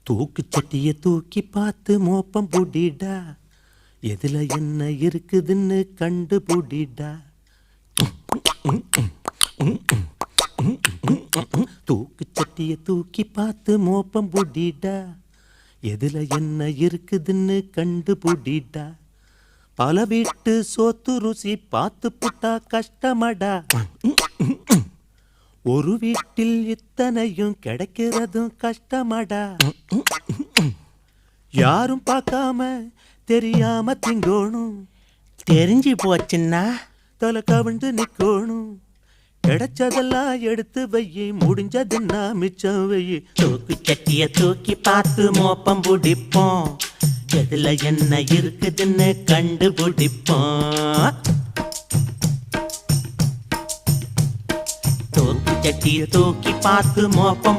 தூக்கு சட்டிய தூக்கி பார்த்து மோப்பம் புடிடா, எதுல என்ன இருக்குதுன்னு கண்டுபுடிடா. தூக்கு சட்டிய தூக்கி பார்த்து மோப்பம் புடிடா, எதுல என்ன இருக்குதுன்னு கண்டுபுடிடா. பல வீட்டு சோத்து ருசி பார்த்து புட்டா கஷ்டமடா. ஒரு வீட்டில் இத்தனையும் கிடைக்கிறதும் கஷ்டமடா. யாரும் பார்க்காம தெரியாம திங்கோணும், தெரிஞ்சு போச்சுன்னா தலை கவிழ்ந்து நிக்கோணும். கிடைச்சதெல்லாம் எடுத்து வையி, முடிஞ்சதுன்னா மிச்சம் வையி. தூக்கு சட்டிய தூக்கி பார்த்து மோப்பம் பிடிப்போம், எதுல என்ன இருக்குதுன்னு கண்டுபிடிப்போம். தூக்கு சட்டிய தூக்கி பார்த்து மோப்பம்